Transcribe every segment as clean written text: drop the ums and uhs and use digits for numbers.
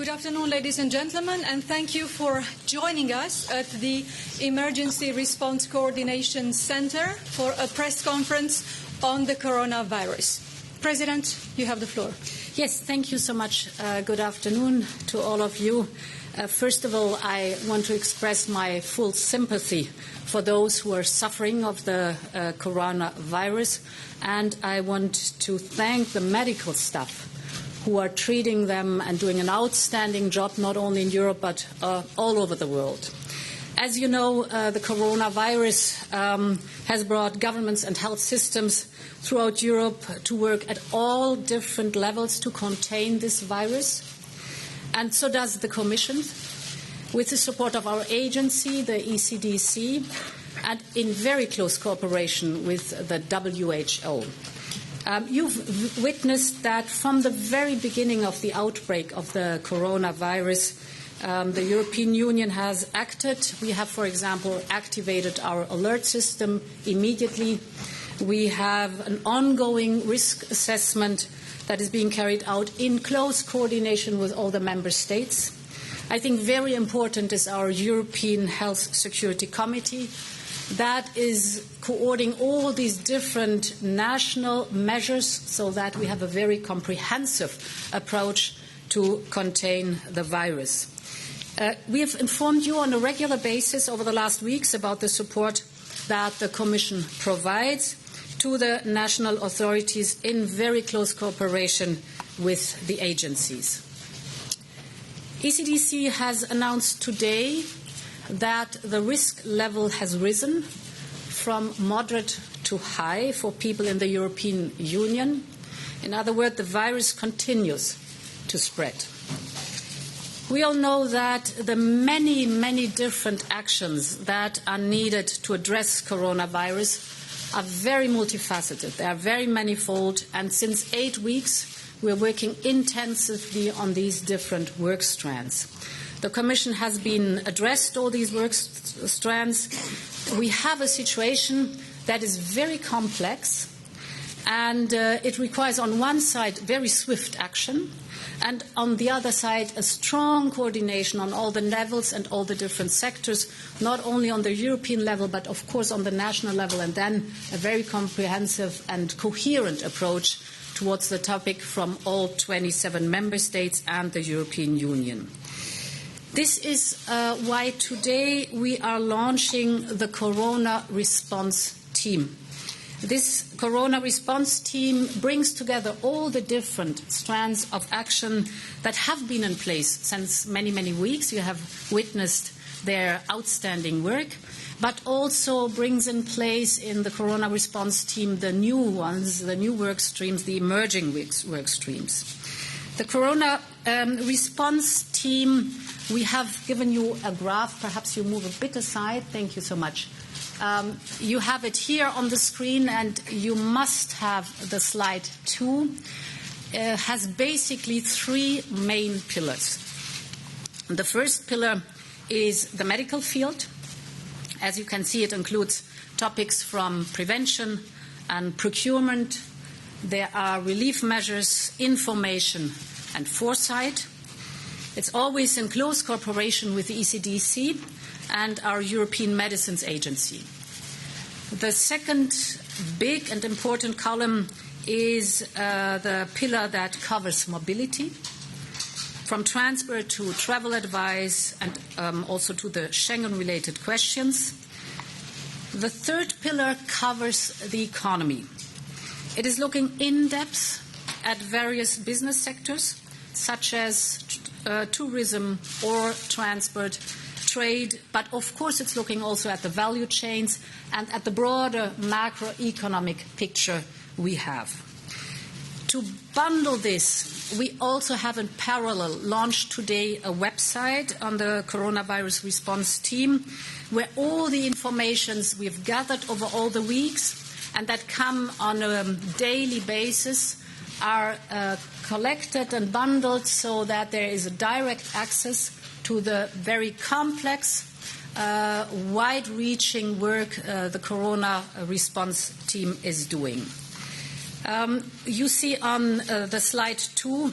Good afternoon, ladies and gentlemen, and thank you for joining us at the Emergency Response Coordination Center for a press conference on the coronavirus. President, you have the floor. Yes, thank you so much. Good afternoon to all of you. First of all, I want to express my full sympathy for those who are suffering of the coronavirus, and I want to thank the medical staff who are treating them and doing an outstanding job, not only in Europe but all over the world. As you know, the coronavirus has brought governments and health systems throughout Europe to work at all different levels to contain this virus. And so does the Commission, with the support of our agency, the ECDC, and in very close cooperation with the WHO. You've witnessed that from the very beginning of the outbreak of the coronavirus, the European Union has acted. We have, for example, activated our alert system immediately. We have an ongoing risk assessment that is being carried out in close coordination with all the member states. I think very important is our European Health Security Committee that is coordinating all these different national measures so that we have a very comprehensive approach to contain the virus. We have informed you on a regular basis over the last weeks about the support that the Commission provides to the national authorities in very close cooperation with the agencies. ECDC has announced today that the risk level has risen from moderate to high for people in the European Union. In other words, the virus continues to spread. We all know that the many, many different actions that are needed to address coronavirus are very multifaceted. They are very manifold, and since 8 weeks, we're working intensively on these different work strands. The Commission has been addressed all these work strands. We have a situation that is very complex, and it requires on one side very swift action, and on the other side a strong coordination on all the levels and all the different sectors, not only on the European level but of course on the national level, and then a very comprehensive and coherent approach towards the topic from all 27 member states and the European Union. This is why today we are launching the Corona Response Team. This Corona Response Team brings together all the different strands of action that have been in place since many, many weeks. You have witnessed their outstanding work, but also brings in place in the Corona Response Team the new ones, the new work streams, the emerging work streams. The Corona Response Team, we have given you a graph. Perhaps you move a bit aside. Thank you so much. You have it here on the screen, and you must have the slide 2. It has basically 3 main pillars. The first pillar is the medical field. As you can see, it includes topics from prevention and procurement. There are relief measures, information, and foresight. It's always in close cooperation with the ECDC and our European Medicines Agency. The second big and important column is the pillar that covers mobility, from transport to travel advice, and also to the Schengen-related questions. The third pillar covers the economy. It is looking in depth at various business sectors, such as tourism or transport, trade, but of course it's looking also at the value chains and at the broader macroeconomic picture we have. To bundle this, we also have in parallel launched today a website on the Coronavirus Response Team where all the informations we've gathered over all the weeks and that come on a daily basis are collected and bundled so that there is a direct access to the very complex, wide-reaching work the Corona Response Team is doing. You see on the slide 2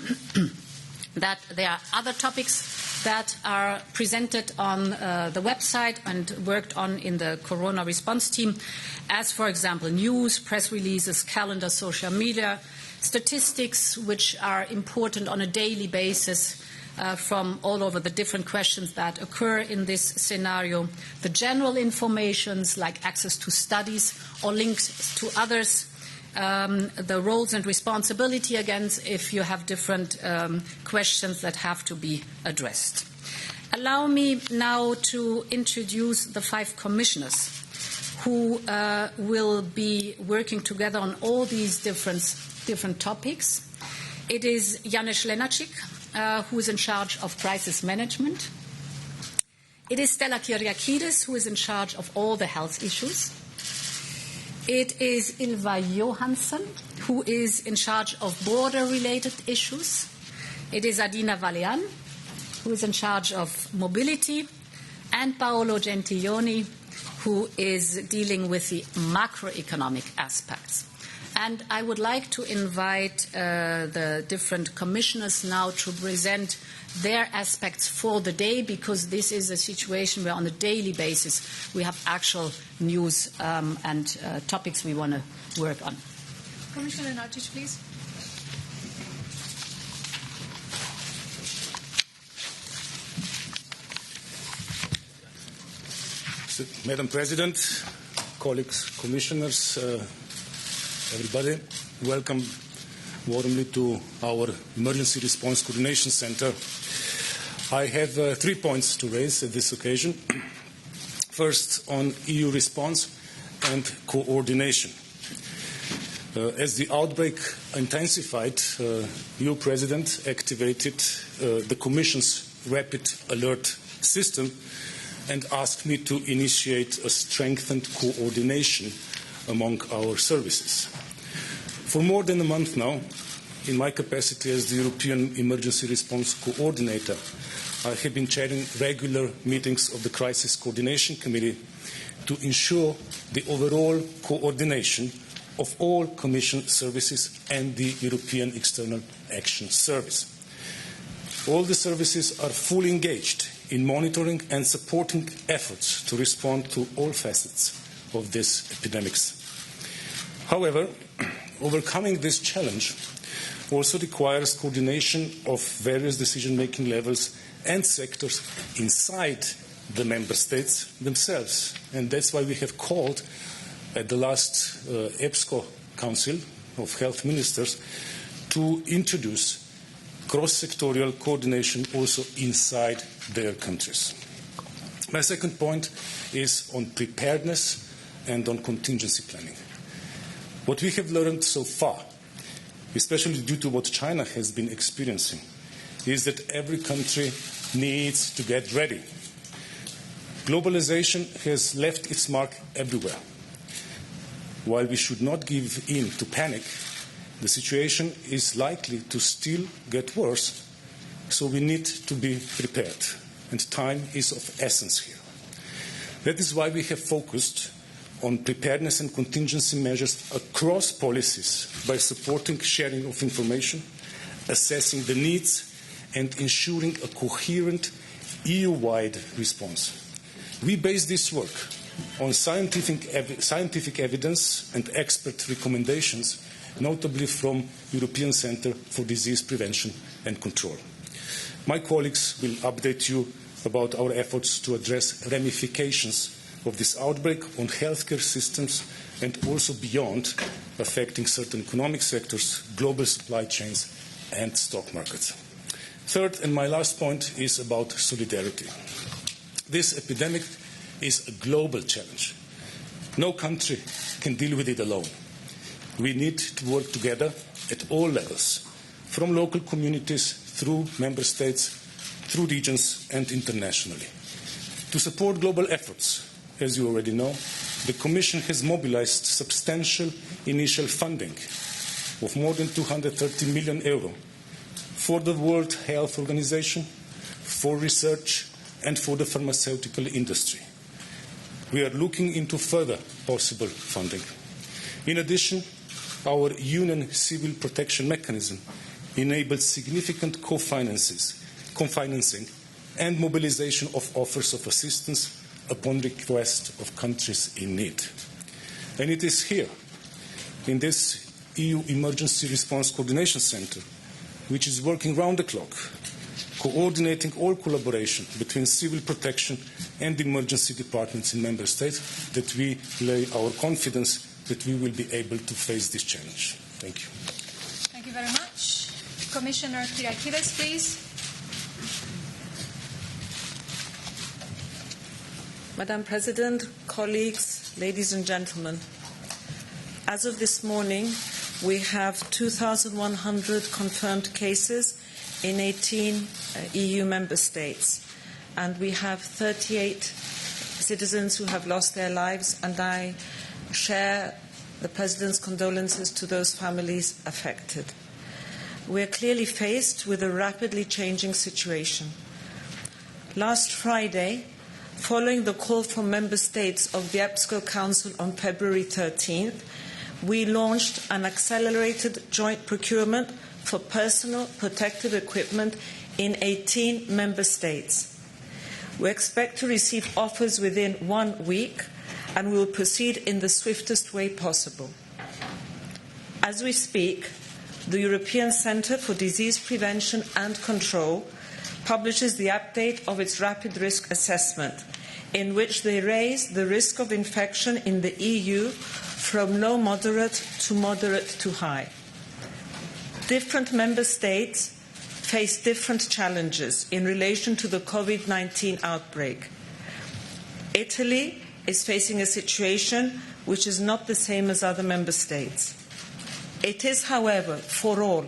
that there are other topics that are presented on the website and worked on in the Corona response team, as, for example, news, press releases, calendar, social media, statistics, which are important on a daily basis from all over the different questions that occur in this scenario, the general informations like access to studies or links to others, the roles and responsibility again if you have different questions that have to be addressed. Allow me now to introduce the 5 commissioners who will be working together on all these different topics. It is Janusz Lenarczyk, who is in charge of crisis management. It is Stella Kyriakides, who is in charge of all the health issues. It is Ylva Johansson, who is in charge of border-related issues. It is Adina Valean, who is in charge of mobility, and Paolo Gentiloni, who is dealing with the macroeconomic aspects. And I would like to invite the different commissioners now to present their aspects for the day, because this is a situation where on a daily basis we have actual news and topics we want to work on. Commissioner Lenarczyk, please. So, Madam President, colleagues, commissioners, everybody, welcome warmly to our Emergency Response Coordination Center. I have 3 points to raise at this occasion. First, on EU response and coordination. As the outbreak intensified, EU President activated the Commission's rapid alert system and asked me to initiate a strengthened coordination among our services. For more than a month now, in my capacity as the European Emergency Response Coordinator, I have been chairing regular meetings of the Crisis Coordination Committee to ensure the overall coordination of all Commission services and the European External Action Service. All the services are fully engaged in monitoring and supporting efforts to respond to all facets of this epidemic. However, overcoming this challenge also requires coordination of various decision-making levels and sectors inside the member states themselves. And that's why we have called at the last EPSCO Council of Health Ministers to introduce cross-sectorial coordination also inside their countries. My second point is on preparedness and on contingency planning. What we have learned so far, especially due to what China has been experiencing, is that every country needs to get ready. Globalization has left its mark everywhere. While we should not give in to panic, the situation is likely to still get worse, so we need to be prepared, and time is of essence here. That is why we have focused on preparedness and contingency measures across policies by supporting sharing of information, assessing the needs, and ensuring a coherent EU-wide response. We base this work on scientific evidence and expert recommendations, notably from European Centre for Disease Prevention and Control. My colleagues will update you about our efforts to address ramifications of this outbreak on healthcare systems and also beyond, affecting certain economic sectors, global supply chains and stock markets. Third, and my last point, is about solidarity. This epidemic is a global challenge. No country can deal with it alone. We need to work together at all levels, from local communities through member states, through regions and internationally. To support global efforts, as you already know, the Commission has mobilized substantial initial funding of more than €230 million for the World Health Organization, for research and for the pharmaceutical industry. We are looking into further possible funding. In addition, our Union Civil Protection Mechanism enabled significant co-financing and mobilization of offers of assistance upon request of countries in need. And it is here, in this EU Emergency Response Coordination Centre, which is working round the clock, coordinating all collaboration between civil protection and emergency departments in Member States, that we lay our confidence that we will be able to face this challenge. Thank you. Thank you very much. Commissioner Kyriakides, please. Madam President, colleagues, ladies and gentlemen, as of this morning, we have 2,100 confirmed cases in 18 EU member states, and we have 38 citizens who have lost their lives, and I share the President's condolences to those families affected. We are clearly faced with a rapidly changing situation. Last Friday, following the call from member states of the EPSCO Council on February 13th, we launched an accelerated joint procurement for personal protective equipment in 18 member states. We expect to receive offers within 1 week, and we will proceed in the swiftest way possible. As we speak, the European Centre for Disease Prevention and Control publishes the update of its rapid risk assessment, in which they raise the risk of infection in the EU from low moderate to high. Different member states face different challenges in relation to the COVID-19 outbreak. Italy is facing a situation which is not the same as other member states. It is, however, for all,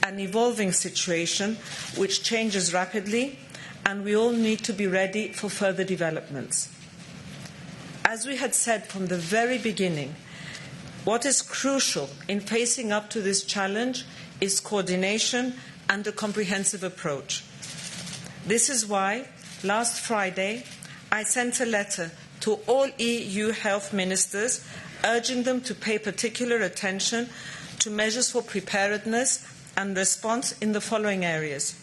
an evolving situation which changes rapidly, and we all need to be ready for further developments. As we had said from the very beginning, what is crucial in facing up to this challenge is coordination and a comprehensive approach. This is why, last Friday, I sent a letter to all EU health ministers urging them to pay particular attention to measures for preparedness and response in the following areas: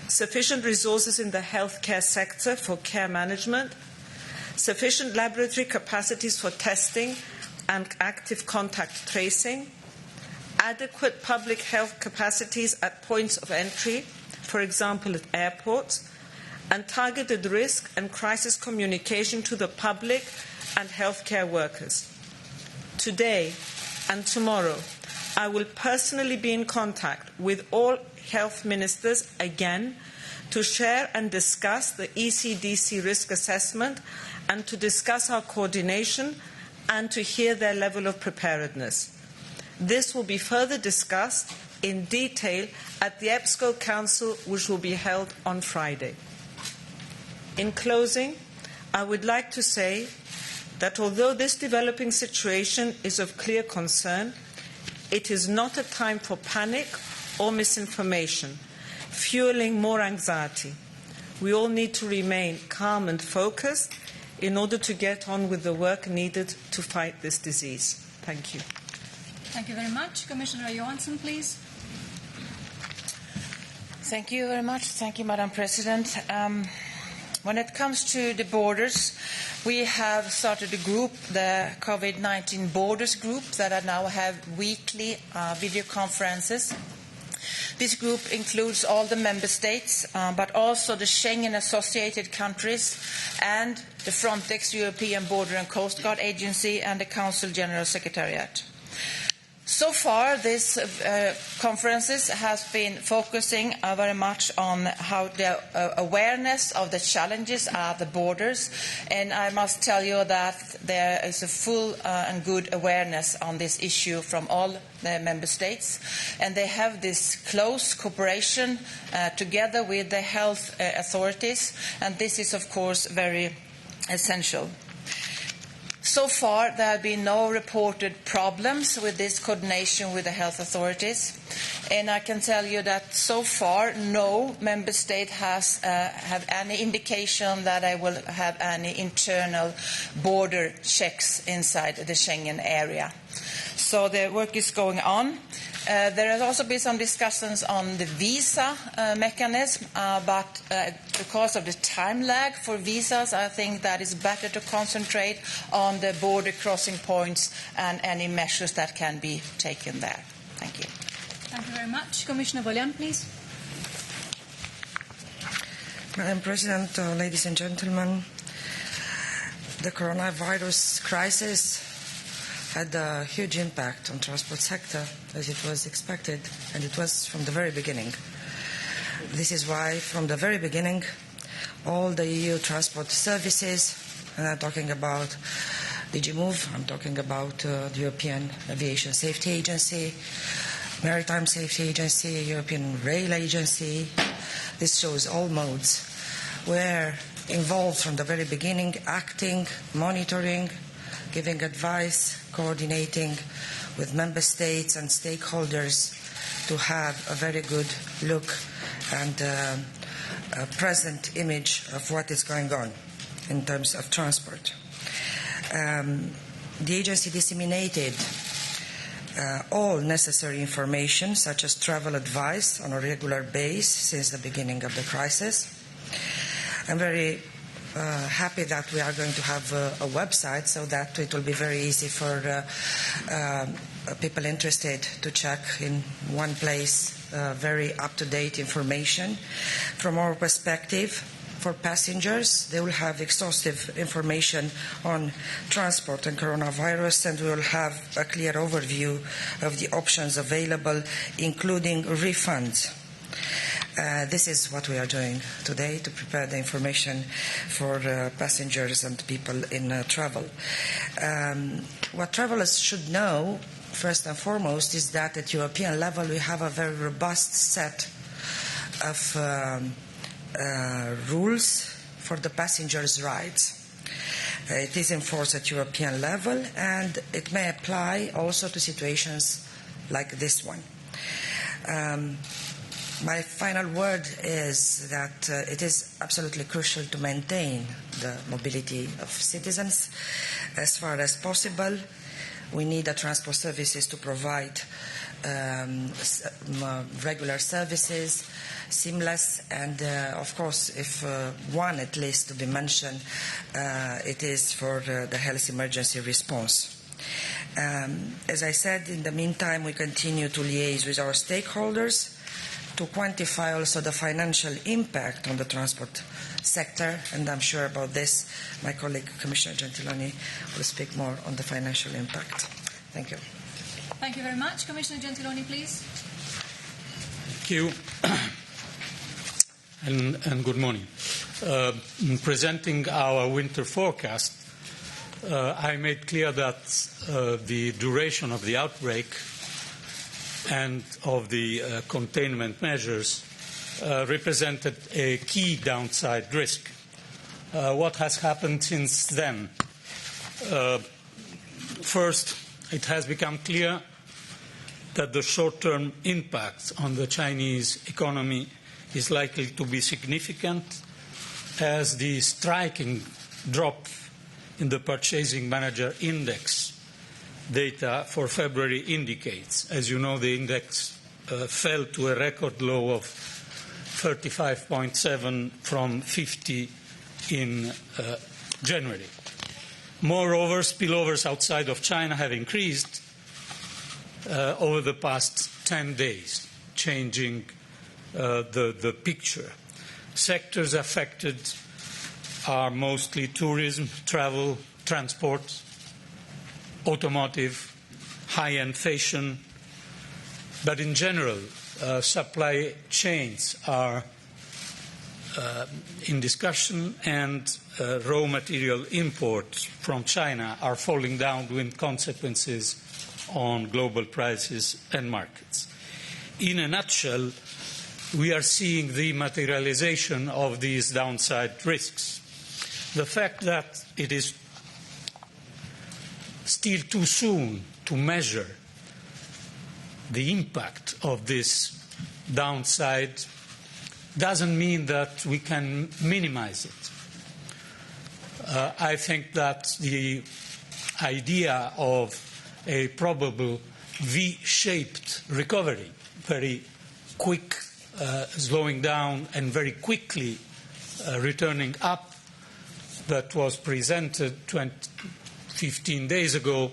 sufficient resources in the healthcare sector for care management, sufficient laboratory capacities for testing and active contact tracing, adequate public health capacities at points of entry, for example at airports, and targeted risk and crisis communication to the public and healthcare workers. Today and tomorrow, I will personally be in contact with all health ministers again to share and discuss the ECDC risk assessment and to discuss our coordination and to hear their level of preparedness. This will be further discussed in detail at the EPSCO Council, which will be held on Friday. In closing, I would like to say that although this developing situation is of clear concern, it is not a time for panic or misinformation, fueling more anxiety. We all need to remain calm and focused in order to get on with the work needed to fight this disease. Thank you. Thank you very much. Commissioner Johansson, please. Thank you very much. Thank you, Madam President. When it comes to the borders, we have started a group, the COVID-19 Borders Group, that now have weekly video conferences. This group includes all the member states, but also the Schengen-associated countries and the Frontex European Border and Coast Guard Agency and the Council General Secretariat. So far, these conferences has been focusing very much on how the awareness of the challenges at the borders, and I must tell you that there is a full and good awareness on this issue from all the member states, and they have this close cooperation together with the health authorities, and this is, of course, very essential. So far, there have been no reported problems with this coordination with the health authorities. And I can tell you that so far, no member state has have any indication that I will have any internal border checks inside the Schengen area. So the work is going on. There has also been some discussions on the visa mechanism, but because of the time lag for visas, I think that it's better to concentrate on the border crossing points and any measures that can be taken there. Thank you. Thank you very much. Commissioner Vălean, please. Madam President, ladies and gentlemen, the coronavirus crisis had a huge impact on the transport sector, as it was expected, and it was from the very beginning. This is why, from the very beginning, all the EU transport services, and I'm talking about DG Move, I'm talking about the European Aviation Safety Agency, Maritime Safety Agency, European Rail Agency, this shows all modes, were involved from the very beginning, acting, monitoring, giving advice, coordinating with member states and stakeholders to have a very good look and a present image of what is going on in terms of transport. The agency disseminated all necessary information, such as travel advice, on a regular basis since the beginning of the crisis. I'm very happy that we are going to have a website so that it will be very easy for people interested to check in one place very up-to-date information. From our perspective, for passengers, they will have exhaustive information on transport and coronavirus, and we will have a clear overview of the options available, including refunds. This is what we are doing today to prepare the information for passengers and people in travel. What travelers should know, first and foremost, is that at European level we have a very robust set of rules for the passengers' rights. It is enforced at European level, and it may apply also to situations like this one. My final word is that it is absolutely crucial to maintain the mobility of citizens as far as possible. We need the transport services to provide regular services, seamless, and of course, if one at least to be mentioned, it is for the health emergency response. As I said, in the meantime, we continue to liaise with our stakeholders to quantify also the financial impact on the transport sector, and I'm sure about this my colleague Commissioner Gentiloni will speak more on the financial impact. Thank you. Thank you very much. Commissioner Gentiloni, please. Thank you. And good morning. In presenting our winter forecast, I made clear that the duration of the outbreak and of the containment measures represented a key downside risk. What has happened since then? First, it has become clear that the short-term impact on the Chinese economy is likely to be significant, as the striking drop in the Purchasing Manager Index data for February indicates. As you know, the index fell to a record low of 35.7 from 50 in January. Moreover, spillovers outside of China have increased over the past 10 days, changing the picture. Sectors affected are mostly tourism, travel, transport, automotive, high-end fashion, but in general, supply chains are in discussion, and raw material imports from China are falling down with consequences on global prices and markets. In a nutshell, we are seeing the materialization of these downside risks. The fact that it is still too soon to measure the impact of this downside doesn't mean that we can minimize it. I think that the idea of a probable V-shaped recovery, very quick slowing down and very quickly returning up, that was presented 15 days ago,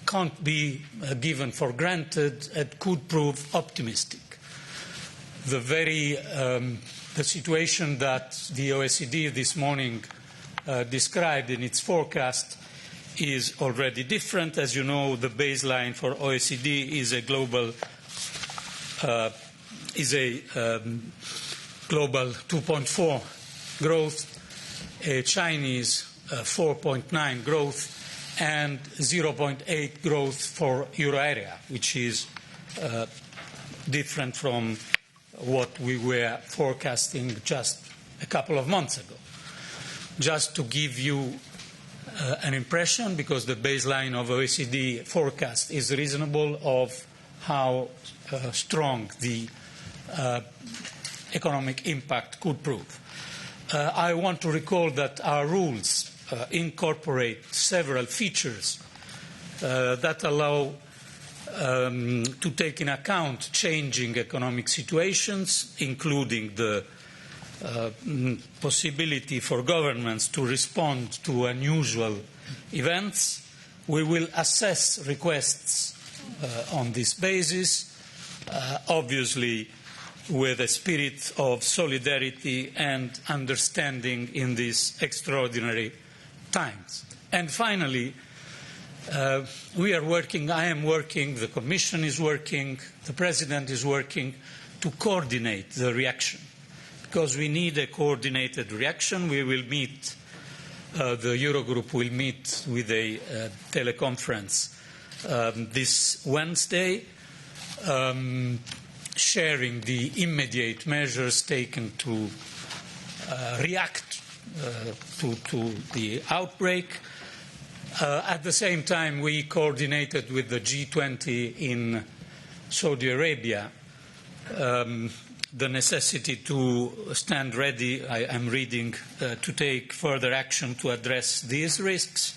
can't be given for granted. It could prove optimistic. The situation that the OECD this morning described in its forecast is already different. As you know, the baseline for OECD is a global 2.4 growth, a Chinese 4.9 growth, and 0.8 growth for euro area, which is different from what we were forecasting just a couple of months ago. Just to give you an impression, because the baseline of OECD forecast is reasonable, of how strong the economic impact could prove. I want to recall that our rules incorporate several features that allow to take in account changing economic situations, including the possibility for governments to respond to unusual events. We will assess requests on this basis, obviously with a spirit of solidarity and understanding in these extraordinary times. And finally, we are working, I am working, the Commission is working, the President is working to coordinate the reaction, because we need a coordinated reaction. We will meet, the Eurogroup will meet with a teleconference this Wednesday, sharing the immediate measures taken to react to the outbreak. At the same time, we coordinated with the G20 in Saudi Arabia the necessity to stand ready, I am reading, to take further action to address these risks.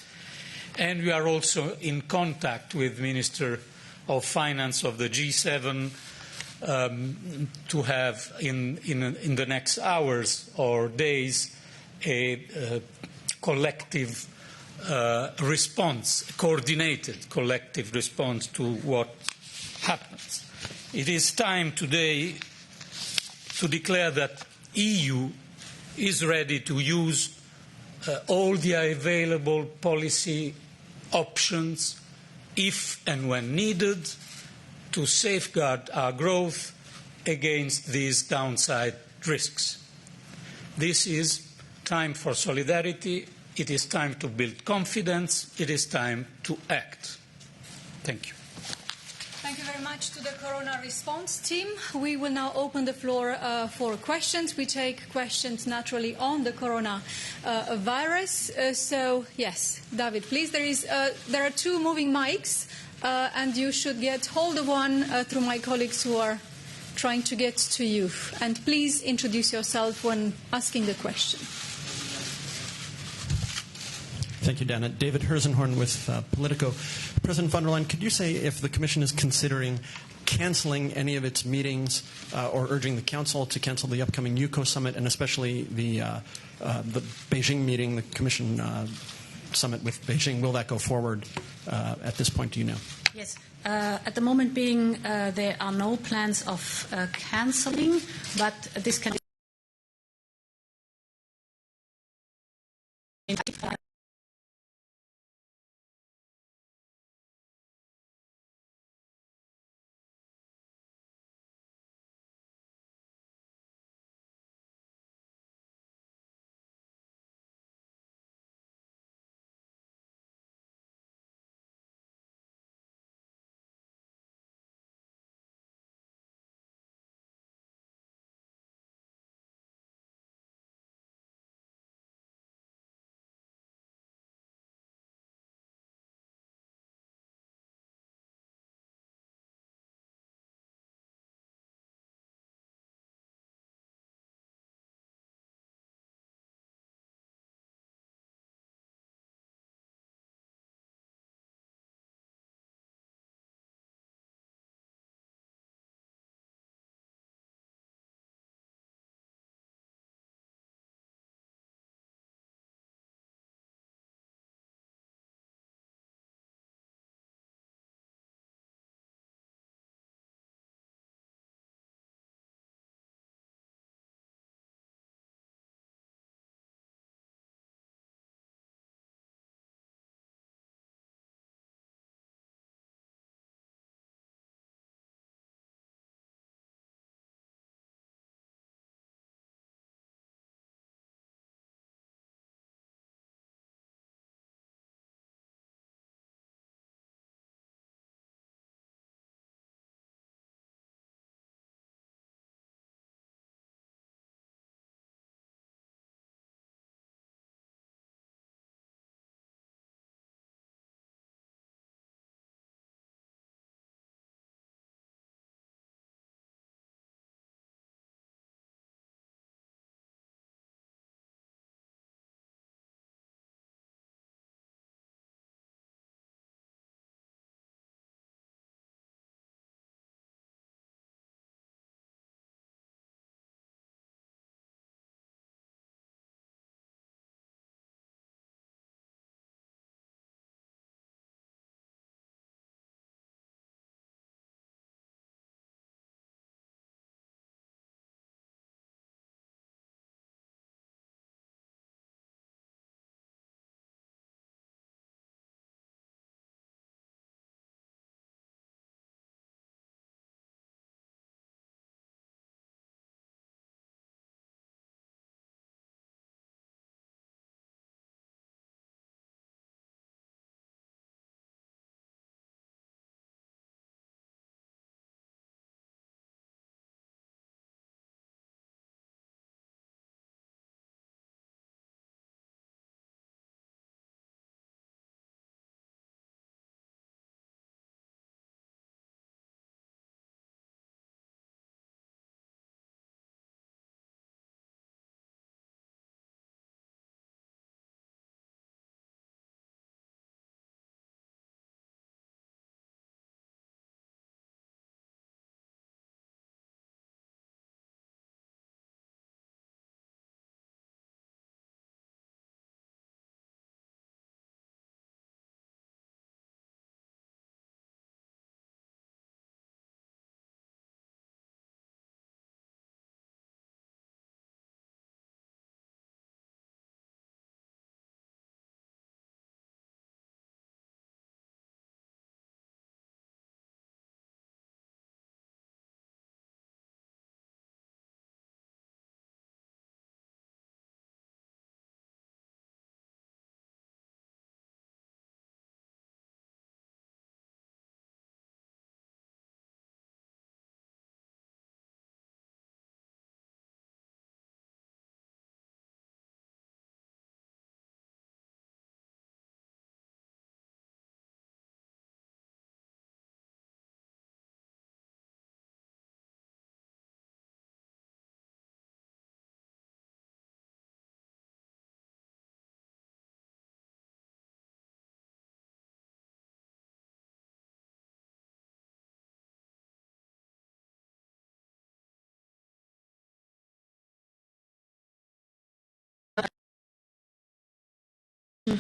And we are also in contact with Minister of Finance of the G7 to have in the next hours or days a collective response, coordinated collective response to what happens. It is time today to declare that EU is ready to use all the available policy options if and when needed to safeguard our growth against these downside risks. This is time for solidarity. It is time to build confidence. It is time to act. Thank you. Thank you very much to the Corona Response Team. We will now open the floor for questions. We take questions naturally on the Corona virus. So, yes, David, please. There are two moving mics, and you should get hold of one through my colleagues who are trying to get to you. And please introduce yourself when asking the question. Thank you, Dana. David Herzenhorn with Politico. President von der Leyen, could you say if the Commission is considering canceling any of its meetings or urging the Council to cancel the upcoming UCO summit, and especially the Beijing meeting, the Commission summit with Beijing? Will that go forward at this point, do you know? Yes. At the moment being, there are no plans of cancelling, but this can be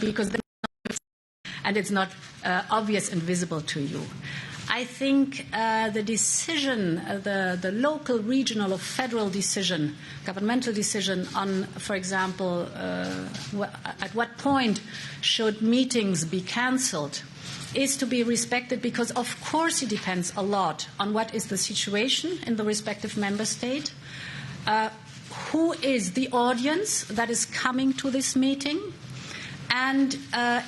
because and it's not obvious and visible to you. I think the decision, the local, regional or federal decision, governmental decision on, for example, at what point should meetings be cancelled is to be respected because, of course, it depends a lot on what is the situation in the respective member state, who is the audience that is coming to this meeting, and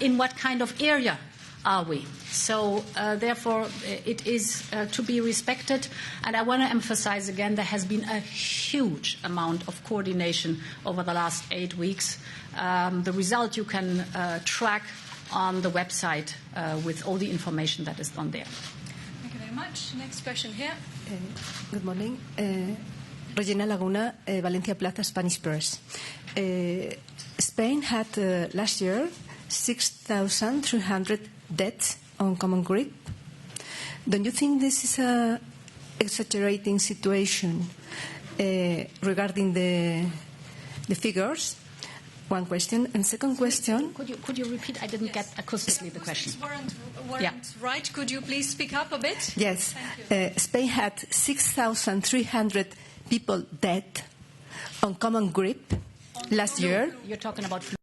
in what kind of area are we. So, therefore, it is to be respected. And I want to emphasize again, there has been a huge amount of coordination over the last 8 weeks. The result you can track on the website with all the information that is on there. Thank you very much. Next question here. Good morning. Regina Laguna, Valencia Plaza, Spanish Press. Spain had last year 6,300 deaths on common grip. Don't you think this is an exaggerating situation regarding the figures? One question. And second question... Could you repeat? I didn't get acoustically the question. Weren't right. Could you please speak up a bit? Yes. Thank you. Spain had 6,300 people dead on common grip last year. You're talking about flu.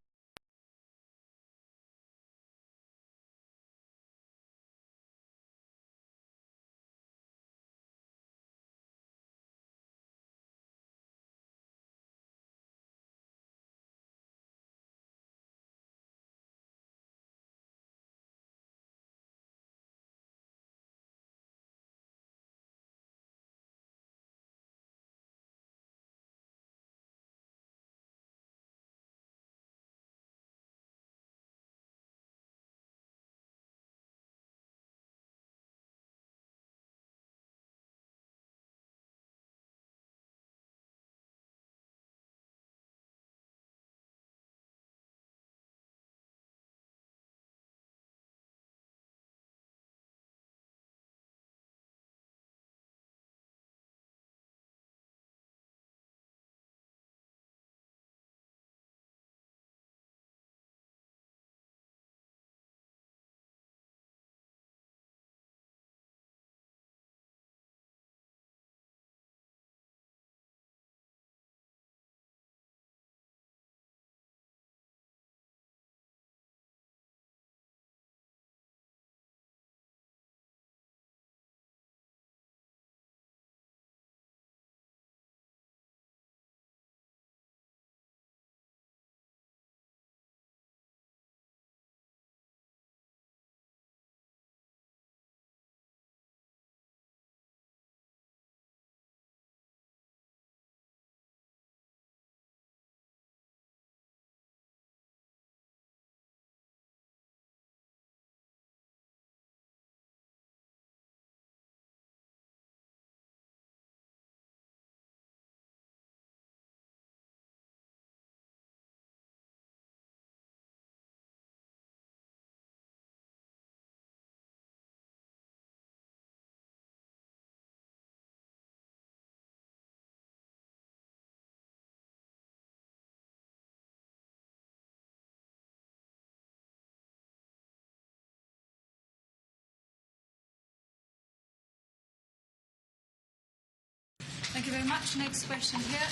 Thank you very much. Next question here.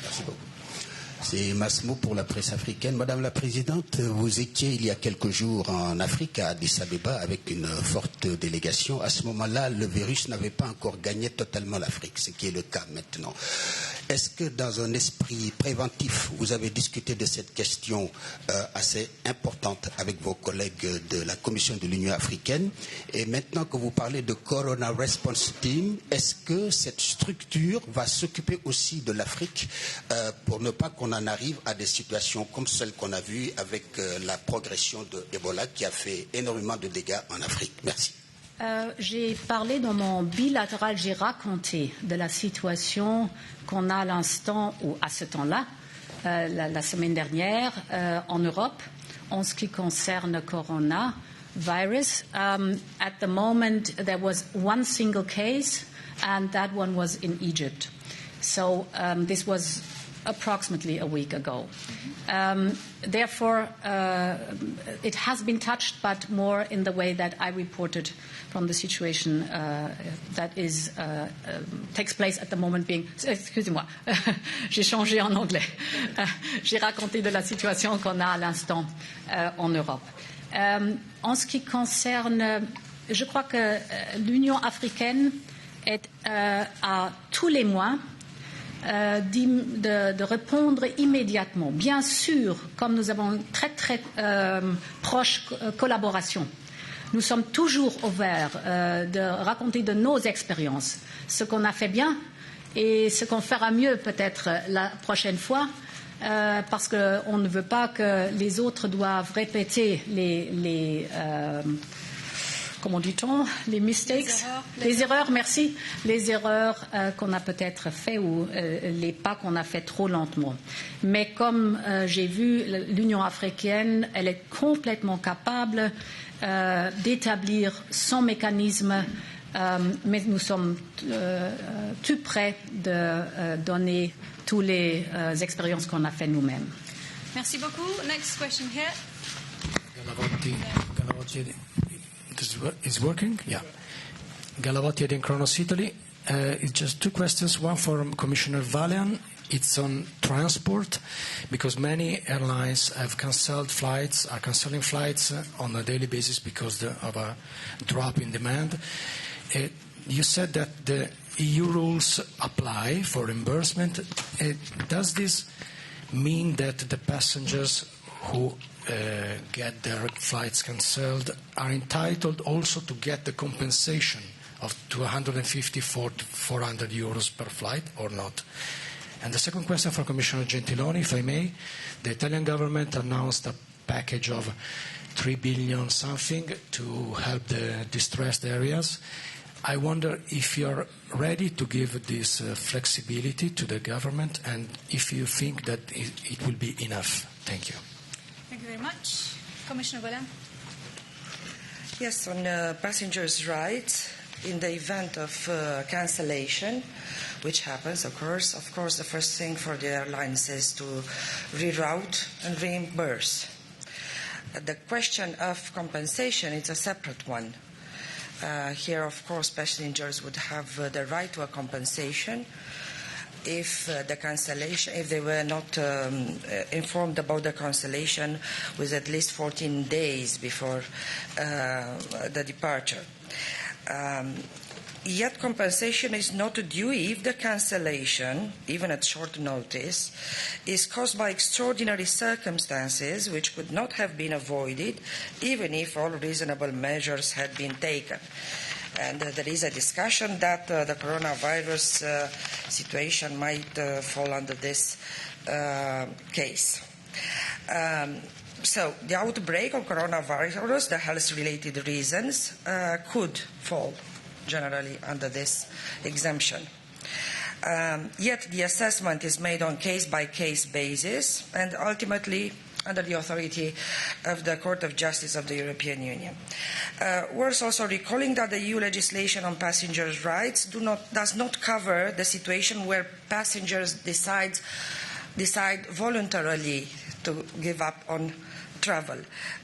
Merci beaucoup. C'est Masmo pour la presse africaine. Madame la Présidente, vous étiez il y a quelques jours en Afrique, à Addis Abeba, avec une forte délégation. À ce moment-là, le virus n'avait pas encore gagné totalement l'Afrique, ce qui est le cas maintenant. Est-ce que dans un esprit préventif, vous avez discuté de cette question assez importante avec vos collègues de la Commission de l'Union africaine? Et maintenant que vous parlez de Corona Response Team, est-ce que cette structure va s'occuper aussi de l'Afrique pour ne pas qu'on en arrive à des situations comme celle qu'on a vues avec la progression de Ebola qui a fait énormément de dégâts en Afrique? Merci. J'ai parlé dans mon bilatéral, j'ai raconté de la situation qu'on a à l'instant ou à ce temps-là, la semaine dernière, en Europe, en ce qui concerne coronavirus. At the moment, there was one single case, and that one was in Egypt. So this was approximately a week ago. Therefore, it has been touched, but more in the way that I reported from the situation that takes place at the moment being... Excusez-moi, j'ai changé en anglais. J'ai raconté de la situation qu'on a à l'instant en Europe. En ce qui concerne... Je crois que l'Union africaine est à tous les mois de répondre immédiatement. Bien sûr, comme nous avons une très très proche collaboration, nous sommes toujours ouverts de raconter de nos expériences, ce qu'on a fait bien et ce qu'on fera mieux peut-être la prochaine fois, parce qu'on ne veut pas que les autres doivent répéter comment dit-on, les mistakes, les erreurs, merci, les erreurs qu'on a peut-être fait ou les pas qu'on a fait trop lentement. Mais comme j'ai vu, l'Union africaine, elle est complètement capable d'établir son mécanisme, mais nous sommes tout prêts de donner toutes les expériences qu'on a fait nous-mêmes. Merci beaucoup. Next question here. Is working? Yeah. Galavotti in Kronos, Italy. It's just two questions. One for Commissioner Vălean. It's on transport, because many airlines have cancelling flights on a daily basis because of a drop in demand. You said that the EU rules apply for reimbursement. Does this mean that the passengers who get their flights cancelled are entitled also to get the compensation of 250 to 400 euros per flight or not? And the second question for Commissioner Gentiloni, if I may. The Italian government announced a package of 3 billion something to help the distressed areas. I wonder if you're ready to give this flexibility to the government and if you think that it will be enough. Thank you. Thank you very much. Commissioner Vălean. Yes, on passengers' rights, in the event of cancellation, which happens, of course, the first thing for the airlines is to reroute and reimburse. The question of compensation is a separate one. Here, of course, passengers would have the right to a compensation if the cancellation, if they were not informed about the cancellation with at least 14 days before the departure. Yet compensation is not due if the cancellation, even at short notice, is caused by extraordinary circumstances which could not have been avoided, even if all reasonable measures had been taken. And there is a discussion that the coronavirus situation might fall under this case. So the outbreak of coronavirus, the health-related reasons, could fall generally under this exemption. Yet the assessment is made on case-by-case basis and ultimately under the authority of the Court of Justice of the European Union. Worth also recalling that the EU legislation on passengers' rights does not cover the situation where passengers decide voluntarily to give up on travel,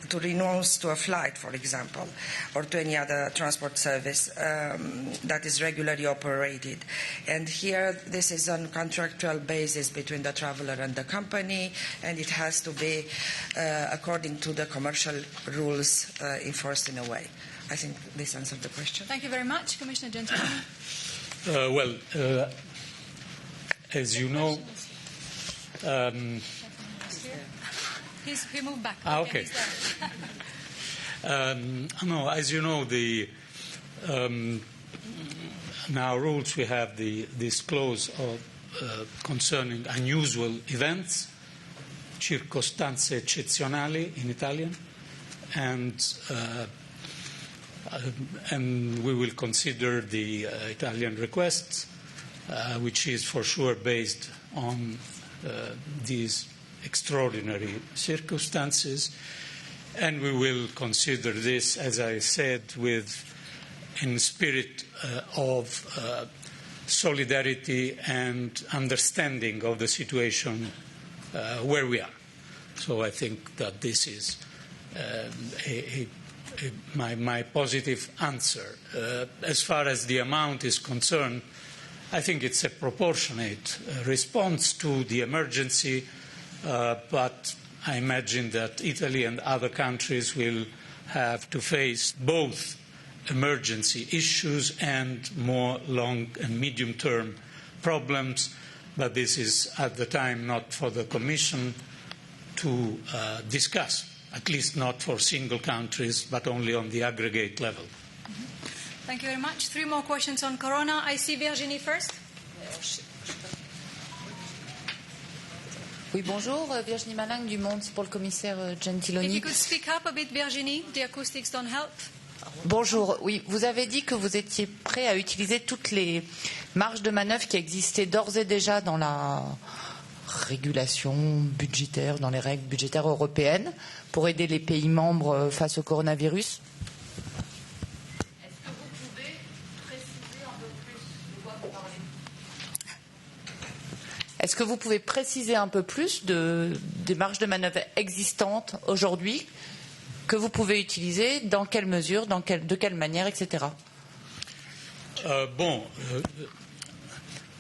to renounce to a flight, for example, or to any other transport service that is regularly operated. And here, this is on contractual basis between the traveler and the company, and it has to be according to the commercial rules enforced in a way. I think this answered the question. Thank you very much. Commissioner Gentiloni. As you know... He moved back. Okay. No, as you know, in our rules we have this clause of concerning unusual events, circostanze eccezionali in Italian, and we will consider the Italian request, which is for sure based on these extraordinary circumstances, and we will consider this, as I said, in spirit of solidarity and understanding of the situation where we are. So I think that this is my positive answer. As far as the amount is concerned, I think it's a proportionate response to the emergency, but I imagine that Italy and other countries will have to face both emergency issues and more long and medium-term problems, but this is at the time not for the Commission to discuss, at least not for single countries, but only on the aggregate level. Thank you very much. 3 more questions on Corona. I see Virginie first. Oui, bonjour, Virginie Malingue du Monde pour le commissaire Gentiloni. If you could speak up a bit, Virginie, the acoustics don't help. Bonjour, oui, vous avez dit que vous étiez prêt à utiliser toutes les marges de manœuvre qui existaient d'ores et déjà dans la régulation budgétaire, dans les règles budgétaires européennes, pour aider les pays membres face au coronavirus. Est-ce que vous pouvez préciser un peu plus des marges de manœuvre existantes aujourd'hui que vous pouvez utiliser, dans quelle mesure, de quelle manière, etc.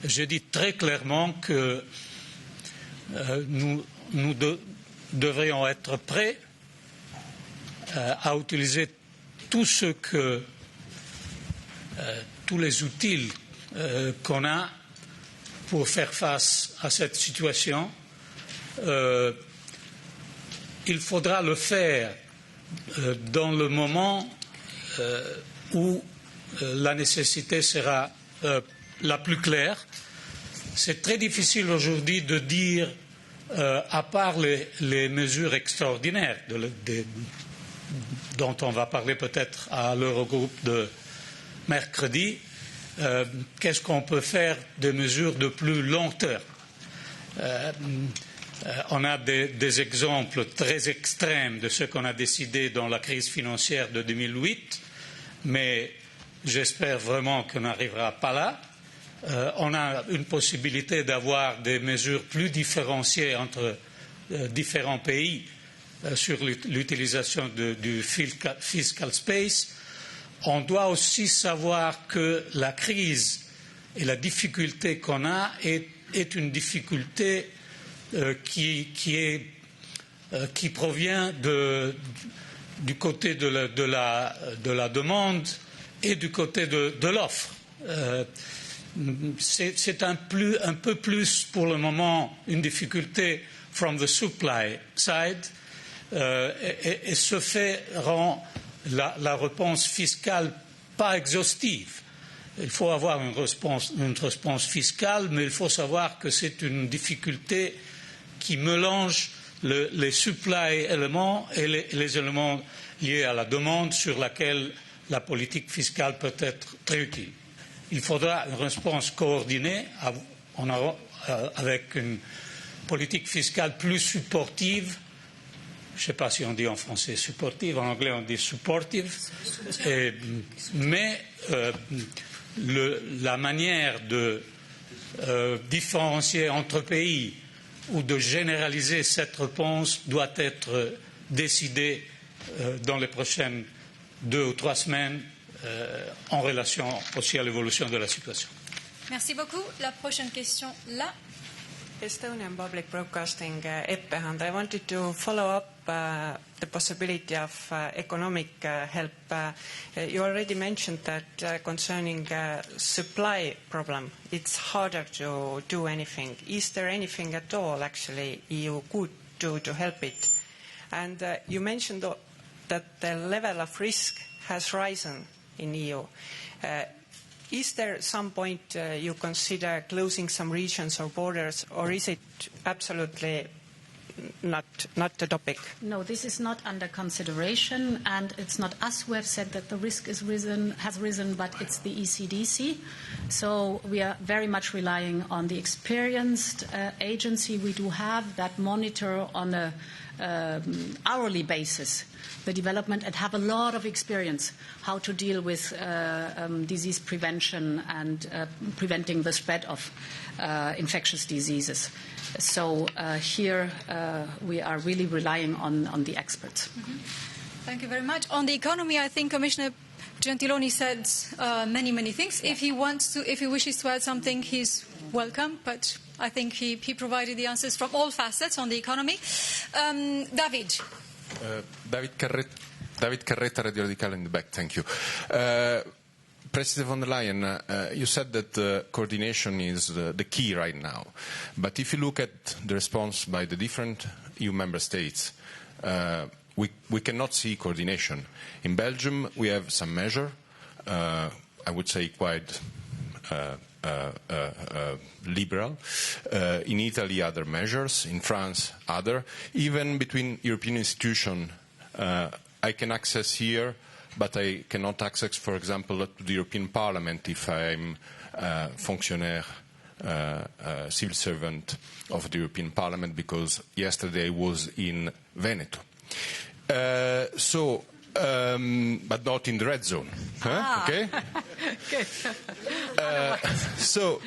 Je dis très clairement que nous devrions être prêts à utiliser tous les outils qu'on a pour faire face à cette situation. Il faudra le faire dans le moment où la nécessité sera la plus claire. C'est très difficile aujourd'hui de dire, à part les mesures extraordinaires dont on va parler peut-être à l'Eurogroupe de mercredi, qu'est-ce qu'on peut faire de mesures de plus long terme. On a des exemples très extrêmes de ce qu'on a décidé dans la crise financière de 2008, mais j'espère vraiment qu'on n'arrivera pas là. On a une possibilité d'avoir des mesures plus différenciées entre différents pays sur l'utilisation du fiscal space. On doit aussi savoir que la crise et la difficulté qu'on a est une difficulté qui provient du côté de la demande et du côté de l'offre. C'est un peu plus pour le moment une difficulté from the supply side et ce fait rend la réponse fiscale pas exhaustive. Il faut avoir une réponse fiscale, mais il faut savoir que c'est une difficulté qui mélange les supply éléments et les éléments liés à la demande sur laquelle la politique fiscale peut être très utile. Il faudra une réponse coordonnée avec une politique fiscale plus supportive. Je ne sais pas si on dit en français supportive, en anglais on dit supportive, mais la manière de différencier entre pays ou de généraliser cette réponse doit être décidée dans les prochaines 2 ou 3 semaines en relation aussi à l'évolution de la situation. Merci beaucoup. La prochaine question, là. Estonian Public Broadcasting, Eppehand. I wanted to follow up the possibility of economic help. You already mentioned that concerning supply problem, it's harder to do anything. Is there anything at all, actually, EU could do to help it? And you mentioned that the level of risk has risen in EU. Is there some point you consider closing some regions or borders, or is it absolutely not the topic? No, this is not under consideration, and it's not us who have said that the risk has risen, but it's the ECDC. So we are very much relying on the experienced agency we do have that monitor on a hourly basis the development and have a lot of experience how to deal with disease prevention and preventing the spread of infectious diseases. So here we are really relying on the experts. Mm-hmm. Thank you very much. On the economy, I think Commissioner Gentiloni said many things. If he wishes to add something, he's welcome. But I think he provided the answers from all facets on the economy. David. David Carretta, Radio Radicale in the back. Thank you. President von der Leyen, you said that coordination is the key right now. But if you look at the response by the different EU member states, we cannot see coordination. In Belgium, we have some measure, I would say quite liberal. In Italy, other measures. In France, other. Even between European institutions, I can access here, but I cannot access, for example, to the European Parliament if I'm fonctionnaire, civil servant of the European Parliament, because yesterday I was in Veneto. But not in the red zone. Okay? Good. So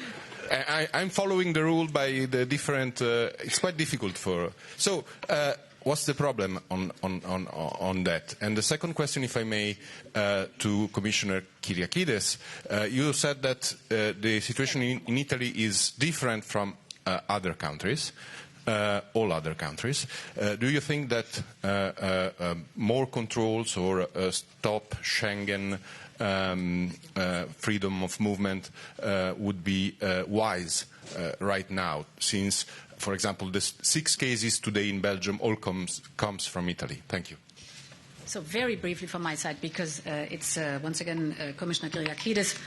I'm following the rule by the different. It's quite difficult for. So what's the problem on that? And the second question, if I may, to Commissioner Kyriakides, you said that the situation in Italy is different from other countries. All other countries. Do you think that more controls or stop Schengen freedom of movement would be wise right now, since, for example, the 6 cases today in Belgium all comes from Italy? Thank you. So very briefly from my side, because it's once again Commissioner Kyriakides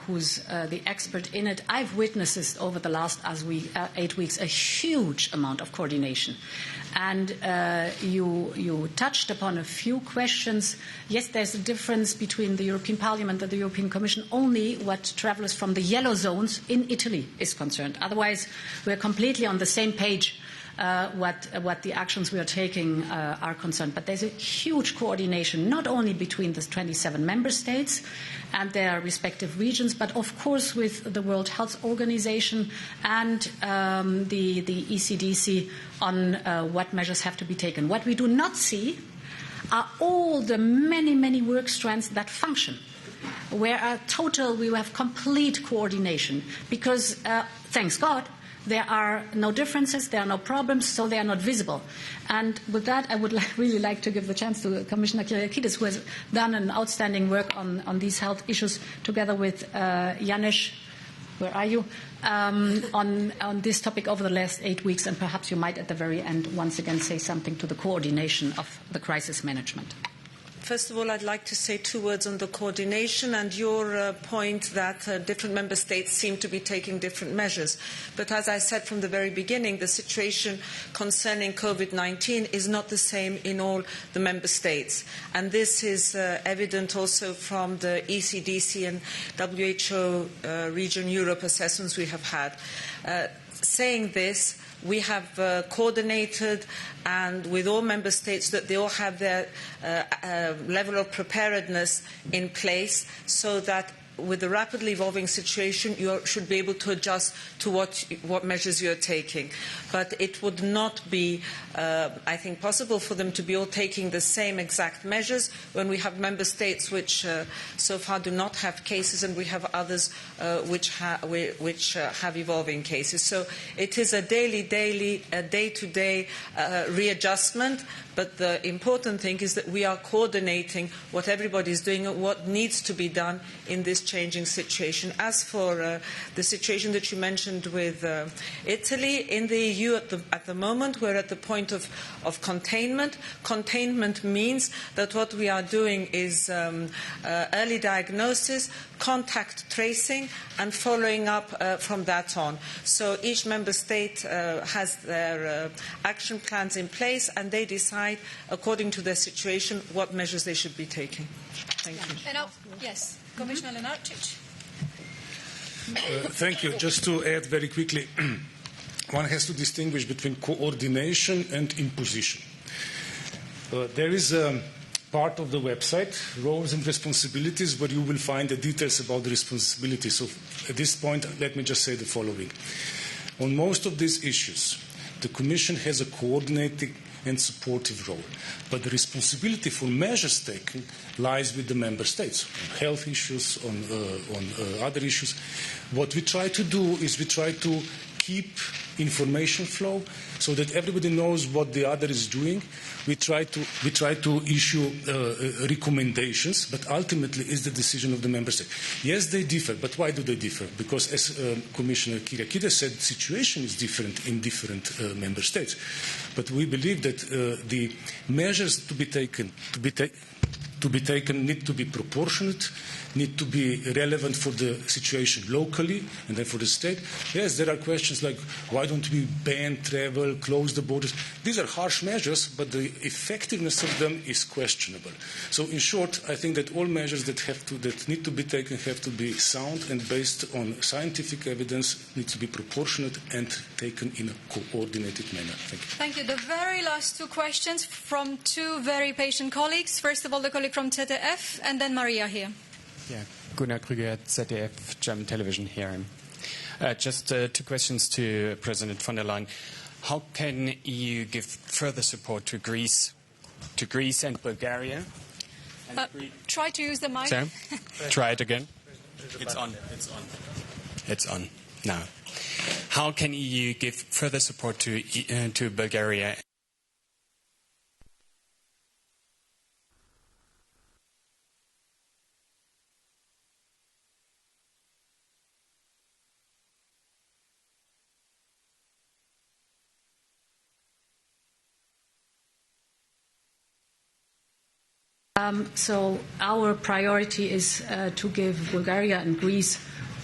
who's the expert in it. I've witnessed this over the last 8 weeks, a huge amount of coordination. And you touched upon a few questions. Yes, there's a difference between the European Parliament and the European Commission only what travellers from the yellow zones in Italy is concerned. Otherwise, we're completely on the same page what the actions we are taking are concerned. But there's a huge coordination, not only between the 27 member states and their respective regions, but of course with the World Health Organization and the ECDC on what measures have to be taken. What we do not see are all the many work strands that function, where we have complete coordination, because thanks God, there are no differences, there are no problems, so they are not visible. And with that, I would really like to give the chance to Commissioner Kyriakides, who has done an outstanding work on these health issues, together with Janusz, where are you, on this topic over the last 8 weeks, and perhaps you might at the very end once again say something to the coordination of the crisis management. First of all, I'd like to say 2 words on the coordination and your point that different member states seem to be taking different measures. But as I said from the very beginning, the situation concerning COVID-19 is not the same in all the member states. And this is evident also from the ECDC and WHO Region Europe assessments we have had. Saying this, we have coordinated and with all member states that they all have their level of preparedness in place, so that with the rapidly evolving situation, you should be able to adjust to what measures you are taking. But it would not be, I think, possible for them to be all taking the same exact measures when we have member states which so far do not have cases, and we have others which have evolving cases. So it is a day-to-day readjustment. But the important thing is that we are coordinating what everybody is doing and what needs to be done in this changing situation. As for the situation that you mentioned with Italy, in the EU at the moment, we're at the point of containment. Containment means that what we are doing is early diagnosis, contact tracing, and following up from that on. So each member state has their action plans in place, and they decide, according to their situation, what measures they should be taking. Thank you. And now, yes, Commissioner Lenarčič. Thank you. Just to add very quickly, one has to distinguish between coordination and imposition. There is a part of the website, roles and responsibilities, where you will find the details about the responsibilities. So at this point, let me just say the following. On most of these issues, the Commission has a coordinating and supportive role. But the responsibility for measures taken lies with the Member States, on health issues, on other issues. What we try to do is we try to keep information flow so that everybody knows what the other is doing. We try to issue recommendations, but ultimately it's the decision of the Member State. Yes, they differ, but why do they differ? Because as Commissioner Kyriakides said, the situation is different in different Member States. But we believe that the measures to be taken need to be proportionate, need to be relevant for the situation locally and then for the state. Yes, there are questions like why don't we ban travel, close the borders? These are harsh measures, but the effectiveness of them is questionable. So in short, I think that all measures that need to be taken have to be sound and based on scientific evidence, need to be proportionate and taken in a coordinated manner. Thank you. Thank you. The very last two questions from two very patient colleagues. First of all, the colleague from ZDF, and then Maria here. Yeah, Gunnar Krüger, ZDF, German television here. Just two questions to President von der Leyen. How can EU give further support to Greece and Bulgaria? Try to use the mic. Sorry? Try it again. It's on. It's on now. How can EU give further support to Bulgaria? So our priority is to give Bulgaria and Greece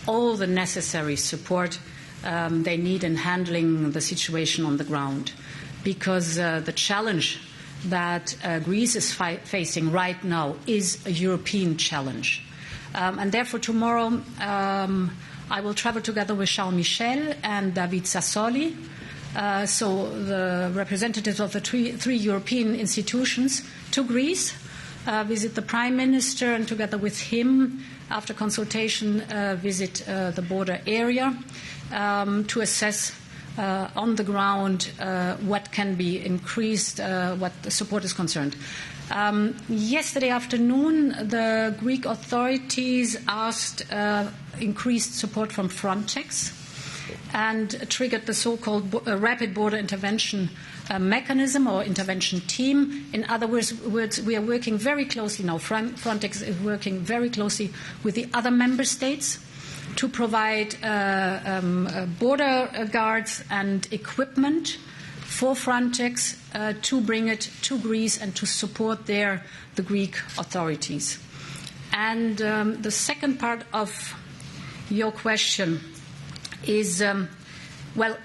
all the necessary support they need in handling the situation on the ground, because the challenge that Greece is facing right now is a European challenge. And therefore tomorrow I will travel together with Charles Michel and David Sassoli, so the representatives of the three European institutions, to Greece, visit the Prime Minister, and together with him, after consultation, visit the border area to assess on the ground what can be increased, what the support is concerned. Yesterday afternoon, the Greek authorities asked increased support from Frontex and triggered the so-called rapid border intervention mechanism or intervention team. In other words, we are working very closely now. Frontex is working very closely with the other member states to provide border guards and equipment for Frontex to bring it to Greece and to support the Greek authorities. And the second part of your question is, well,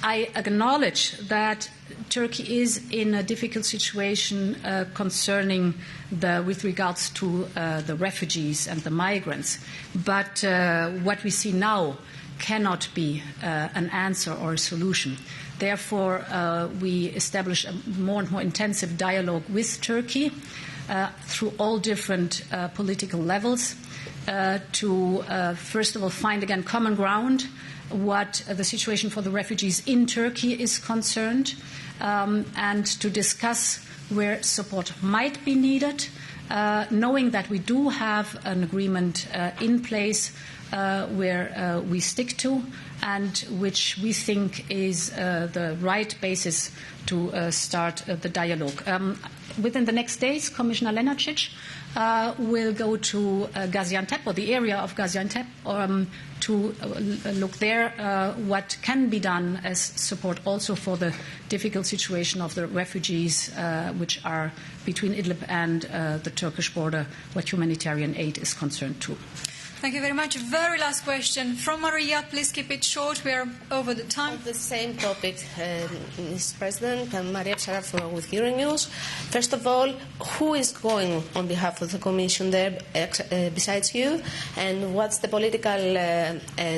I acknowledge that Turkey is in a difficult situation concerning with regards to the refugees and the migrants. But what we see now cannot be an answer or a solution. Therefore, we establish a more and more intensive dialogue with Turkey through all different political levels to, first of all, find again common ground what the situation for the refugees in Turkey is concerned, and to discuss where support might be needed, knowing that we do have an agreement in place where we stick to and which we think is the right basis to start the dialogue. Within the next days, Commissioner Lenarčič will go to Gaziantep, or the area of Gaziantep, to look there what can be done as support also for the difficult situation of the refugees which are between Idlib and the Turkish border, what humanitarian aid is concerned too. Thank you very much. Very last question from Maria. Please keep it short. We are over the time. On the same topic, Mr. President, I'm Maria Psarafou with Euronews. First of all, who is going on behalf of the Commission there besides you? And what's the political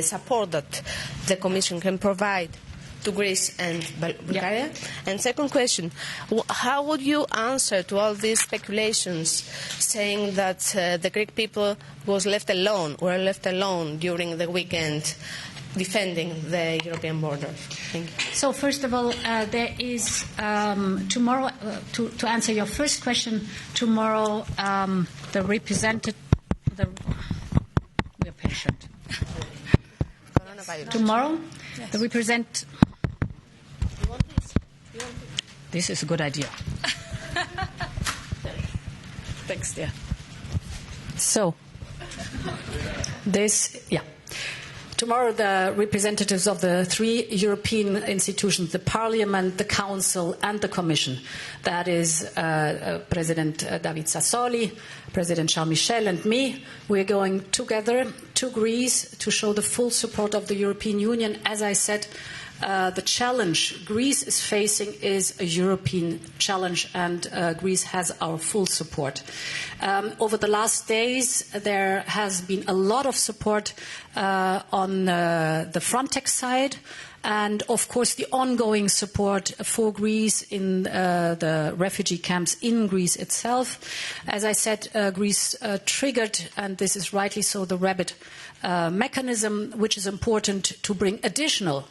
support that the Commission can provide to Greece and Bulgaria? Yeah. And second question, how would you answer to all these speculations saying that the Greek people were left alone during the weekend defending the European border? Thank you. So first of all, there is tomorrow, to answer your first question, tomorrow the representative, we are patient. Tomorrow, yes. This is a good idea. Thanks, dear. So, tomorrow the representatives of the three European institutions, the Parliament, the Council and the Commission, that is President David Sassoli, President Charles Michel and me, we're going together to Greece to show the full support of the European Union. As I said, the challenge Greece is facing is a European challenge, and Greece has our full support. Over the last days, there has been a lot of support on the Frontex side, and of course the ongoing support for Greece in the refugee camps in Greece itself. As I said, Greece triggered, and this is rightly so, the RABBIT mechanism, which is important to bring additional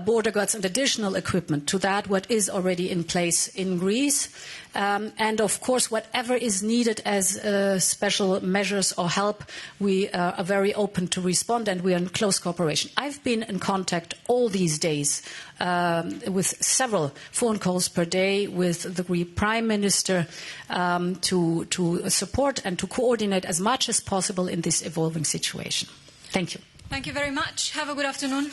border guards and additional equipment to that what is already in place in Greece. And of course, whatever is needed as special measures or help, we are very open to respond, and we are in close cooperation. I've been in contact all these days with several phone calls per day with the Greek Prime Minister to support and to coordinate as much as possible in this evolving situation. Thank you. Thank you very much. Have a good afternoon.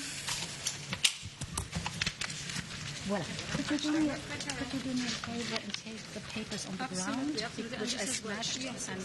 Voilà. Could you do me a favor and take the papers on the ground, which I smashed and...